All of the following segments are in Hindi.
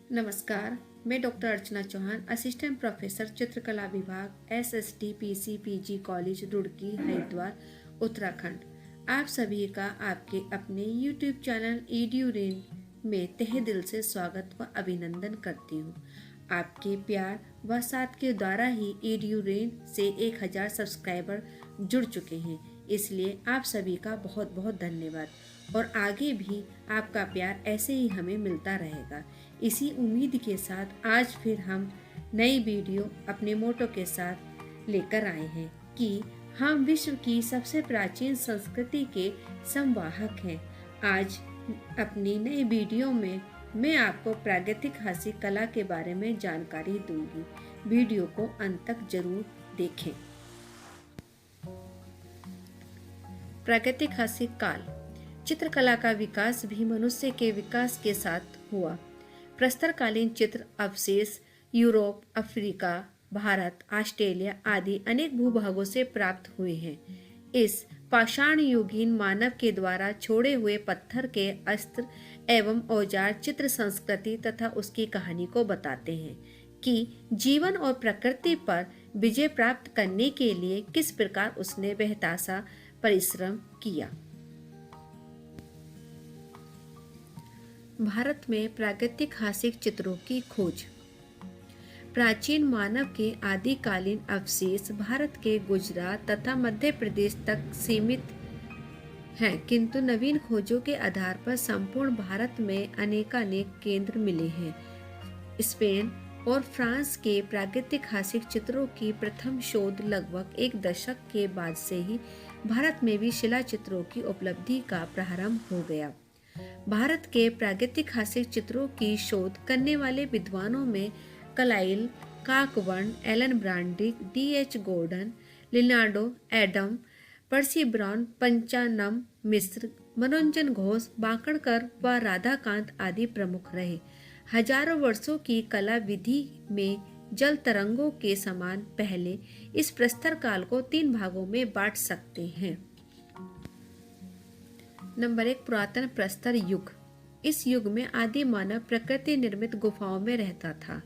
नमस्कार, मैं डॉक्टर अर्चना चौहान, असिस्टेंट प्रोफेसर चित्रकला विभाग SST PC PG college Roorkee Haridwar Uttarakhand. आप सभी का आपके अपने YouTube चैनल EduRain में तहे दिल से स्वागत व अभिनंदन करती हूँ। आपके प्यार व साथ के द्वारा ही EduRain से 1000 सब्सक्राइबर जुड़ चुके हैं, इसलिए आप सभी का बहुत बहुत धन्यवाद और आगे भी आपका प्यार ऐसे ही हमें मिलता रहेगा। इसी उम्मीद के साथ आज फिर हम नई वीडियो अपने मोटो के साथ लेकर आए हैं कि हम विश्व की सबसे प्राचीन संस्कृति के संवाहक हैं। आज अपनी नई वीडियो में मैं आपको प्रागैतिहासिक कला के बारे में जानकारी दूंगी। वीडियो को अंत तक जरूर देखें। प्रागैतिहासिक काल। चित्रकला का विकास भी मनुष्य के विकास के साथ हुआ। प्रस्तरकालीन चित्र अवशेष यूरोप, अफ्रीका, भारत, ऑस्ट्रेलिया आदि अनेक भूभागों से प्राप्त हुए हैं। इस पाषाण युगीन मानव के द्वारा छोड़े हुए पत्थर के अस्त्र एवं औजार चित्र संस्कृति तथा उसकी कहानी को बताते हैं कि जीवन और प्रकृति पर विजय प्राप्त करने के लिए किस प्रकार उसने बेहताशा परिश्रम किया। भारत में प्रागैतिहासिक चित्रों की खोज। प्राचीन मानव के आदिकालीन अवशेष भारत के गुजरात तथा मध्य प्रदेश तक सीमित हैं, किंतु नवीन खोजों के आधार पर संपूर्ण भारत में अनेकानेक केंद्र मिले हैं। स्पेन और फ्रांस के प्रागैतिहासिक चित्रों की प्रथम शोध लगभग एक दशक के बाद से ही भारत में भी शिला चित्रों की उपलब्धि का प्रारंभ हो गया। भारत के प्रागैतिहासिक चित्रों की शोध करने वाले विद्वानों में Carlyle, Cockburn, Alan Brandick, D.H. Gordon, Leonardo Adam, Percy Brown, Panchanan Mishra, Manoranjan Ghosh, बांकड़कर व राधाकांत आदि प्रमुख रहे। हजारों वर्षों की कला विधि में जल तरंगों के समान पहले इस प्रस्तर काल को 3 भागों में बांट सकते हैं। नंबर 1, पुरातन प्रस्तर युग। इस युग में आदि मानव प्रकृति निर्मित गुफाओं में रहता था।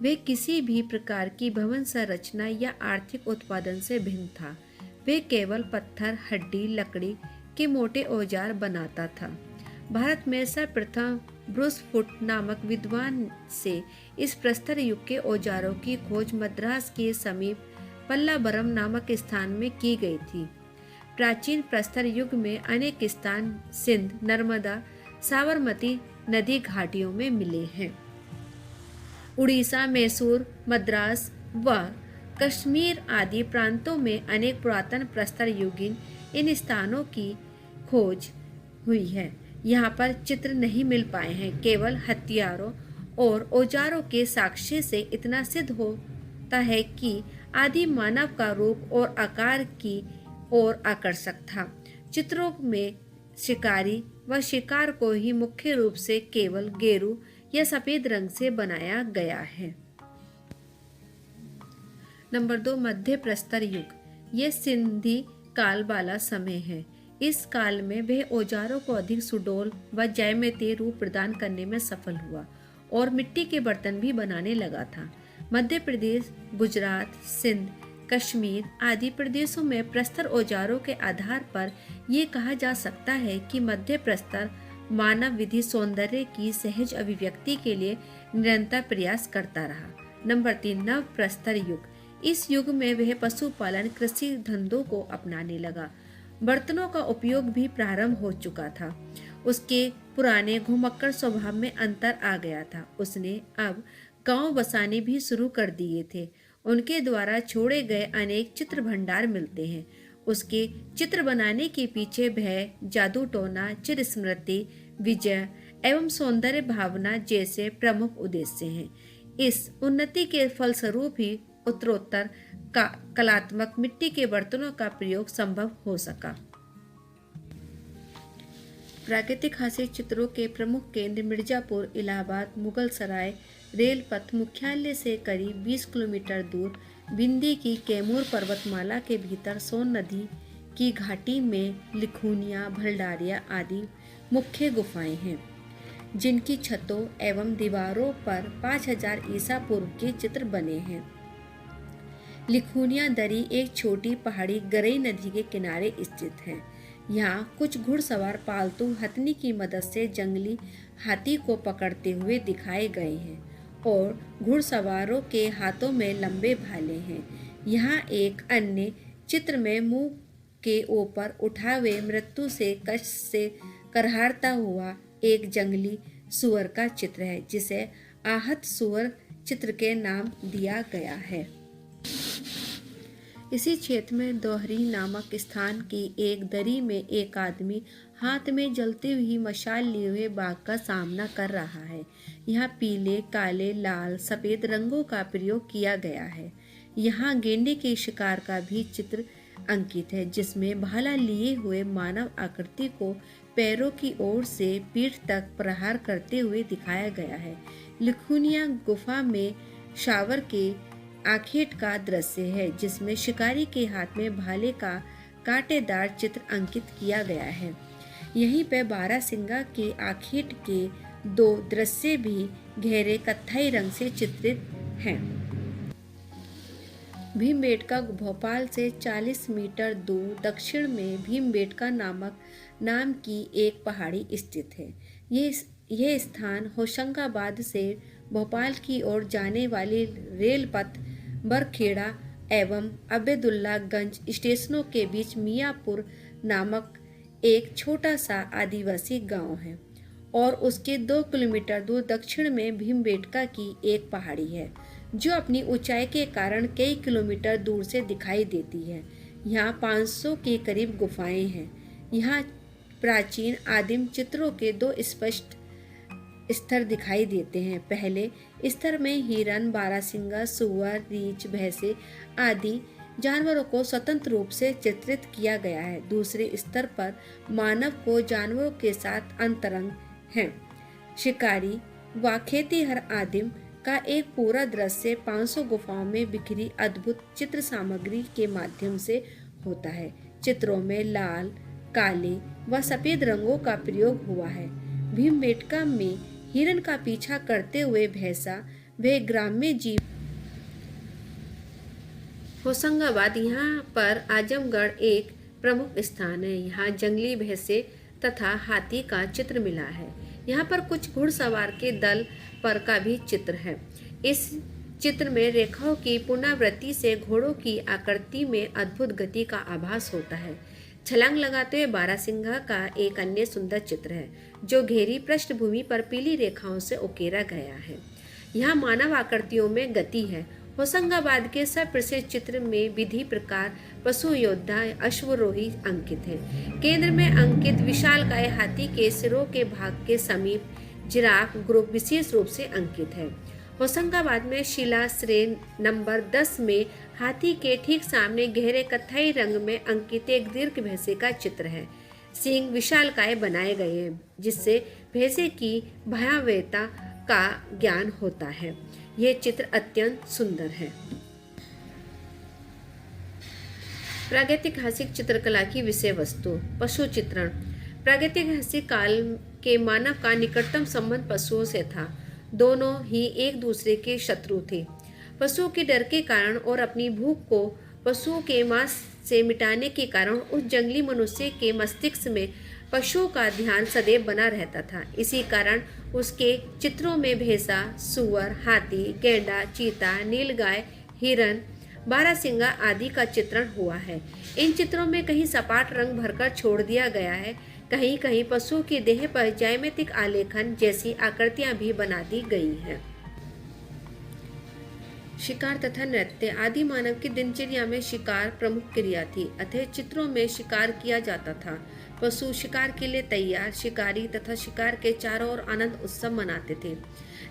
वे किसी भी प्रकार की भवन संरचना या आर्थिक उत्पादन से भिन्न था। वे केवल पत्थर, हड्डी, लकड़ी के मोटे औजार बनाता था। भारत में सर्वप्रथम ब्रूस फुट नामक विद्वान से इस प्रस्तर युग के औजारों की खोज मद्रास के समीप पल्लावरम नामक स्थान में की गई थी। प्राचीन प्रस्तर युग में अनेक स्थान सिंध, नर्मदा, साबरमती नदी घाटियों में मिले हैं। उड़ीसा, मैसूर, मद्रास व कश्मीर आदि प्रांतों में अनेक पुरातन प्रस्तर युगीन इन स्थानों की खोज हुई है। यहाँ पर चित्र नहीं मिल पाए हैं। केवल हथियारों और औजारों के साक्ष्य से इतना सिद्ध होता है कि आदि मानव का रूप और आकार की ओर आकर्षक था। चित्रों में शिकारी व शिकार को ही मुख्य रूप से केवल गेरू या सफेद रंग से बनाया गया है। नंबर 2, मध्य प्रस्तर युग। ये सिंधी काल वाला समय है। इस काल में वह औजारों को अधिक सुडौल व ज्यामितीय रूप प्रदान करने में सफल हुआ और मिट्टी के बर्तन भी बनाने लगा था। मध्य प्रदेश, गुजरात, सिंध, कश्मीर आदि प्रदेशों में प्रस्तर औजारों के आधार पर ये कहा जा सकता है कि मध्य प्रस्तर मानव विधि सौंदर्य की सहज अभिव्यक्ति के लिए निरंतर प्रयास करता रहा। नंबर 3, नव प्रस्तर युग। इस युग में वह पशुपालन, कृषि धंधों को अपनाने लगा। बर्तनों का उपयोग भी प्रारंभ हो चुका था। उसके पुराने घुमक्कड़ स्वभाव में अंतर आ गया था। उसने अब गांव बसाने भी शुरू कर दिए थे। उनके द्वारा छोड़े गए अनेक चित्र भंडार मिलते हैं। उसके चित्र बनाने के पीछे भय, जादू टोना, चिर स्मृति, विजय एवं सौंदर्य भावना जैसे प्रमुख उद्देश्य हैं। इस उन्नति के फलस्वरूप ही उत्तरोत्तर कलात्मक मिट्टी के बर्तनों का प्रयोग संभव हो सका। प्रागैतिहासिक चित्रों के प्रमुख केंद्र मिर्जापुर, इलाहाबाद, मुगल सराय रेल पथ मुख्यालय से करीब 20 किलोमीटर दूर विंध्य की कैमूर पर्वतमाला के भीतर सोन नदी की घाटी में लिखुनिया, भंडारिया आदि मुख्य गुफाएं हैं। जिनकी छतों एवं दीवारों पर 5000 ईसा पूर्व के चित्र बने हैं। लिखुनिया दरी एक छोटी पहाड़ी गरई नदी के किनारे स्थित है। यहाँ कुछ घुड़सवार पालतू हथनी की मदद से जंगली हाथी को पकड़ते हुए दिखाए गए हैं और घुड़सवारों के हाथों में लंबे भाले हैं। यहाँ एक अन्य चित्र में मुंह के ऊपर उठाए हुए मृत्यु से कष्ट से करहारता हुआ एक जंगली सुअर का चित्र है, जिसे आहत सुअर चित्र के नाम दिया गया है। इसी क्षेत्र में दोहरी नामक स्थान की एक दरी में एक आदमी हाथ में जलती हुई मशाल लिए हुए बाघ का सामना कर रहा है। यहाँ पीले, काले, लाल, सफेद रंगों का प्रयोग किया गया है। यहाँ गेंडे के शिकार का भी चित्र अंकित है, जिसमें भाला लिए हुए मानव आकृति को पैरों की ओर से पीठ तक प्रहार करते हुए दिखाया गया है। लिखुनिया गुफा में शावर के आखेट का दृश्य है, जिसमें शिकारी के हाथ में भाले का कांटेदार चित्र अंकित किया गया है। यहीं पर बारासिंगा के आखेट के दो दृश्य भी गहरे कत्थई रंग से चित्रित हैं। भीमबेटका भोपाल से 40 मीटर दूर दक्षिण में भीमबेटका नाम की एक पहाड़ी स्थित है। यह स्थान होशंगाबाद से भोपाल की ओर जाने वाली रेल पथ बरखेड़ा एवं अब्दुल्लागंज स्टेशनों के बीच मियाँपुर नामक एक छोटा सा आदिवासी गांव है और उसके 2 किलोमीटर दूर दक्षिण में भीमबेटका की एक पहाड़ी है, जो अपनी ऊंचाई के कारण कई किलोमीटर दूर से दिखाई देती है। यहाँ 500 के करीब गुफाएं हैं। यहाँ प्राचीन आदिम चित्रों के 2 स्पष्ट स्तर दिखाई देते हैं। पहले स्तर में हिरन, बारासिंगा, सुअर, रीछ, भैंसे आदि जानवरों को स्वतंत्र रूप से चित्रित किया गया है। दूसरे स्तर पर मानव को जानवरों के साथ अंतरंग है। शिकारी व खेतीहर आदिम का एक पूरा दृश्य 500 गुफाओं में बिखरी अद्भुत चित्र सामग्री के माध्यम से होता है। चित्रों में लाल, काले व सफेद रंगों का प्रयोग हुआ है। भीमबेटका में हिरन का पीछा करते हुए भैंसा व ग्राम्य जीव। होशंगाबाद यहाँ पर आजमगढ़ एक प्रमुख स्थान है। यहाँ जंगली भैंसे तथा हाथी का चित्र मिला है। यहाँ पर कुछ घुड़सवार के दल पर का भी चित्र है। इस चित्र में रेखाओं की पुनरावृत्ति से घोड़ों की आकृति में अद्भुत गति का आभास होता है। छलांग लगाते हुए बारासिंगा का एक अन्य सुंदर चित्र है, जो घेरी पृष्ठभूमि पर पीली रेखाओं से उकेरा गया है। यहाँ मानव आकृतियों में गति है। होशंगाबाद के सब प्रसिद्ध चित्र में विधि प्रकार पशु योद्धा अश्वरोही अंकित है। केंद्र में अंकित विशालकाय हाथी के सिरों के भाग के समीप जिराफ ग्रुप विशेष रूप से अंकित है। होशंगाबाद में शिलाश्रेय नंबर 10 में हाथी के ठीक सामने गहरे कत्थई रंग में अंकित एक दीर्घ भैंसे का चित्र है। सींग विशालकाय बनाए गए हैं, जिससे भैंसे की भयावहता का ज्ञान होता है। यह चित्र अत्यंत सुंदर है। प्रागैतिहासिक चित्रकला की विषय वस्तु। पशु चित्रण। प्रागैतिहासिक काल के मानव का निकटतम संबंध पशुओं से था। दोनों ही एक दूसरे के शत्रु थे। पशुओं के डर के कारण और अपनी भूख को पशुओं के मांस से मिटाने के कारण उस जंगली मनुष्य के मस्तिष्क में पशुओं का ध्यान सदैव बना रहता था। इसी कारण उसके चित्रों में भैंसा, सुअर, हाथी, गैंडा, चीता, नीलगाय, हिरन, बारासिंगा आदि का चित्रण हुआ है। इन चित्रों में कहीं सपाट रंग भरकर छोड़ दिया गया है, कहीं कहीं पशुओं की देह पर ज्यामितिक आलेखन जैसी आकृतियां भी बना दी गई हैं। शिकार तथा नृत्य। आदि मानव की दिनचर्या में शिकार प्रमुख क्रिया थी, अतः चित्रों में शिकार किया जाता था। पशु शिकार के लिए तैयार, शिकारी तथा शिकार के चारों ओर आनंद उत्सव मनाते थे।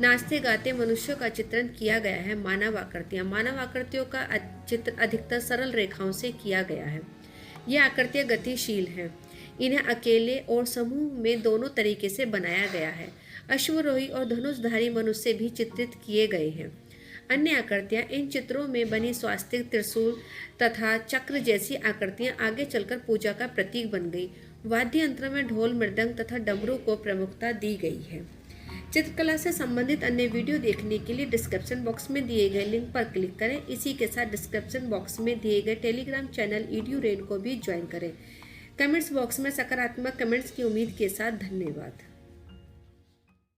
नाचते गाते मनुष्यों का चित्रण किया गया है। मानव आकृतियां। मानव आकृतियों का चित्र अधिकतर सरल रेखाओं से किया गया है। ये आकृतियां गतिशील हैं। इन्हें अकेले और समूह में दोनों तरीके से बनाया गया है। अश्वरोही और धनुषधारी मनुष्य भी चित्रित किए गए हैं। अन्य आकृतियां इन चित्रों में बनी स्वास्तिक, त्रिशूल तथा चक्र जैसी आकृतियां आगे चलकर पूजा का प्रतीक बन गई। वाद्य यंत्र में ढोल, मृदंग तथा डमरू को प्रमुखता दी गई है। चित्रकला से संबंधित अन्य वीडियो देखने के लिए डिस्क्रिप्शन बॉक्स में दिए गए लिंक पर क्लिक करें। इसी के साथ डिस्क्रिप्शन बॉक्स में दिए गए टेलीग्राम चैनल EduRain को भी ज्वाइन करें। कमेंट्स बॉक्स में सकारात्मक कमेंट्स की उम्मीद के साथ धन्यवाद।